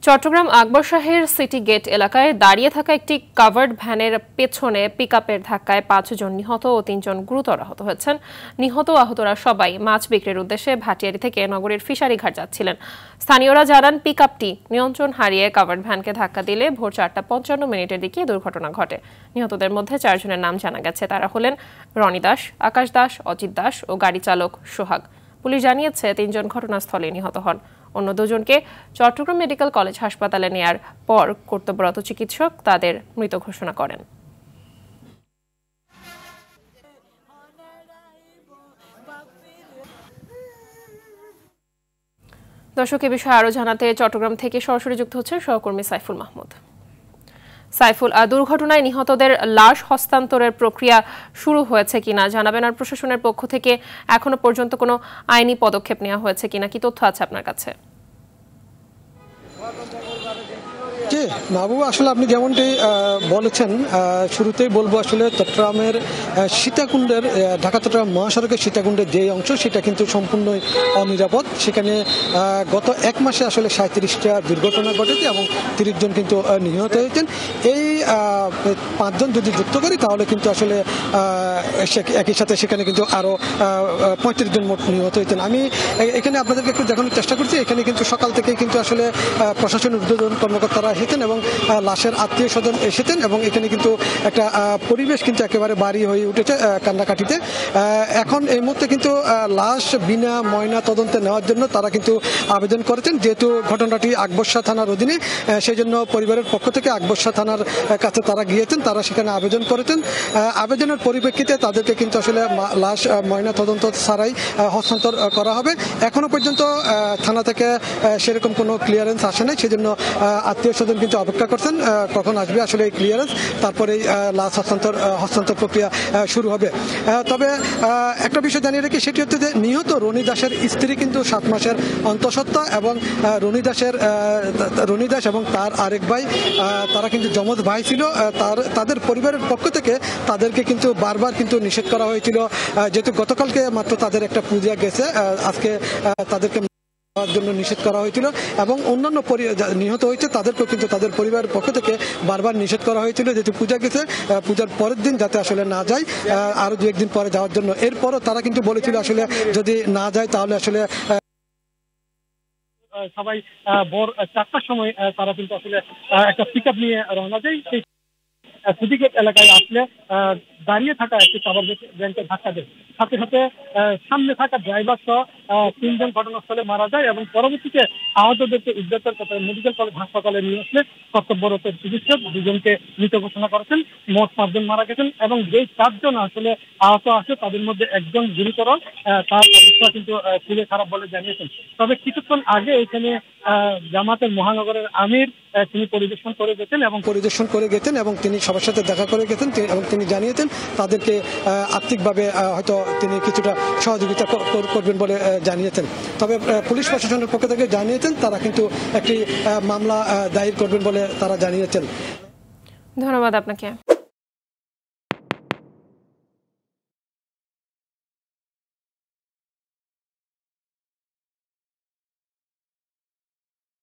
চট্টগ্রাম আকবর শাহের city gate এলাকায় দাঁড়িয়ে থাকা একটি কাভার্ড ভ্যানের পেছনে পিকআপের ধাক্কায় ৫ জন নিহত ও ৩ জন গুরুতর আহত হয়েছেন। নিহত আহতরা সবাই মাছ বিক্রির উদ্দেশ্যে ভাটিয়ারি থেকে নগরীর ফিশারি ঘাট যাচ্ছিলেন। স্থানীয়রা জানান, পিকআপটি নিয়ন্ত্রণ হারিয়ে কাভার্ড ভ্যানকে ধাক্কা দিলে ভোর ৪:৫৫ দিকে দুর্ঘটনা ঘটে। নিহতদের মধ্যে ৪ জনের নাম জানা গেছে। তারা হলেন রনি দাস, আকাশ দাস, অজিত দাস ও গাড়ি চালক সোহাগ। পুলিশ জানিয়েছে ৩ জন ঘটনাস্থলে নিহত হন। অন্য দুজনকে চট্টগ্রাম মেডিকেল কলেজ হাসপাতালে নেয়ার পর কর্তব্যরত চিকিৎসক তাদের মৃত ঘোষণা করেন। দর্শক, এ বিষয়ে আরো জানাতে চট্টগ্রাম থেকে সরাসরি যুক্ত হচ্ছেন সহকর্মী সাইফুল মাহমুদ। সাইফুল, দুর্ঘটনায় নিহতদের লাশ হস্তান্তরের প্রক্রিয়া শুরু হয়েছে কিনা জানাবেন, আর প্রশাসনের পক্ষ থেকে এখনো পর্যন্ত কোনো আইনি পদক্ষেপ নেওয়া হয়েছে কিনা, কি তথ্য আছে আপনার কাছে? জি মাহবুবা, আসলে আপনি যেমনটি বলেছেন, শুরুতেই বলবো আসলে চট্টগ্রামের সীতাকুণ্ডের ঢাকা চট্টগ্রাম মহাসড়কের সীতাকুণ্ডের যে অংশ সেটা কিন্তু সম্পূর্ণই অনিরাপদ। সেখানে গত এক মাসে আসলে 37টা দুর্ঘটনা ঘটেছে এবং 30 জন কিন্তু নিহত হয়েছেন। এই 5 জন যদি যুক্ত করি তাহলে কিন্তু আসলে একই সাথে সেখানে কিন্তু আরো 35 জন মোট নিহত হয়েছেন। আমি এখানে আপনাদেরকে একটু দেখানোর চেষ্টা করছি। এখানে কিন্তু সকাল থেকেই কিন্তু আসলে প্রশাসনের ঊর্ধ্বতন কর্মকর্তারা এসেছেন এবং লাশের আত্মীয় স্বজন এসেছেন এবং এখানে কিন্তু একটা পরিবেশ কিন্তু একেবারে বাড়ি হয়ে উঠেছে কান্নাকাটিতে। এখন এই মুহূর্তে কিন্তু লাশ বিনা ময়না তদন্তে নেওয়ার জন্য তারা কিন্তু আবেদন করেছেন। যেহেতু ঘটনাটি আকবর শাহ থানার অধীনে, সেই জন্য পরিবারের পক্ষ থেকে আকবর শাহ থানার কাছে তারা গিয়েছেন, তারা সেখানে আবেদন করেছেন। আবেদনের পরিপ্রেক্ষিতে তাদেরকে কিন্তু আসলে লাশ ময়না তদন্ত ছাড়াই হস্তান্তর করা হবে। এখনো পর্যন্ত থানা থেকে সেরকম কোনো ক্লিয়ারেন্স আসে নাই, সেজন্য আত্মীয় স্বজন কিন্তু অপেক্ষা করছেন কখন আসবে আসলে এই ক্লিয়ারেন্স, তারপরে লাশ হস্তান্তর প্রক্রিয়া শুরু হবে। তবে একটা বিষয় জানিয়ে রাখি, সেটি হচ্ছে যে নিহত রনি দাসের স্ত্রী কিন্তু 7 মাসের অন্তঃসত্ত্বা এবং রনি দাস এবং তার আরেক ভাই, তারা কিন্তু যমজ ভাই ছিল। তাদের পরিবারের পক্ষ থেকে তাদেরকে কিন্তু বারবার কিন্তু নিষেধ করা হয়েছিল, যেহেতু গতকালকে মাত্র তাদের একটা পূজা গেছে, আজকে তাদেরকে জন্য নিষেধ করা হয়েছিল এবং অন্যান্য নিহত হয়েছে তাদেরকেও কিন্তু তাদের পরিবারের পক্ষ থেকে বারবার নিষেধ করা হয়েছিল, যেহেতু পূজা গেছে পূজার পরের দিন যাতে আসলে না যায়, আরো 2-1 দিন পরে যাওয়ার জন্য। এরপরও তারা কিন্তু বলেছিল আসলে যদি না যায় তাহলে আসলে সবাই ভোর 4টার সময় তারা কিন্তু আসলে একটা পিকআপ নিয়ে রওনা দেয়। সেই সিটি গেট এলাকায় আসলে দাঁড়িয়ে থাকা একটি কাভার্ড ভ্যানকে ধাক্কা দেয়। সাথে সাথে সামনে থাকা ড্রাইভার সহ 3 জন ঘটনাস্থলে মারা যায় এবং পরবর্তীতে আহতদেরকে উদ্ধার করে মেডিকেল কলেজ হাসপাতালে নিয়ে আসলে কর্তব্যরত চিকিৎসক 2 জনকে মৃত ঘোষণা করেছেন। মোট 5 জন মারা গেছেন এবং যেই 4 জন আসলে আহত আছে তাদের মধ্যে একজন গুরুতর, তার অবস্থা কিন্তু খুবই খারাপ বলে জানিয়েছেন। তবে কিছুক্ষণ আগে এখানে জামাতের মহানগরের আমির তিনি পরিদর্শন করে গেছেন এবং তিনি সবার সাথে দেখা করে গেছেন এবং তিনি জানিয়েছেন তাদেরকে আর্থিকভাবে হয়তো তিনি কিছুটা সহযোগিতা করবেন বলে জানিয়েছেন। তবে পুলিশ প্রশাসনের পক্ষ থেকে জানিয়েছেন তারা কিন্তু একটি মামলা দায়ের করবেন বলে তারা জানিয়েছেন। ধন্যবাদ আপনাকে।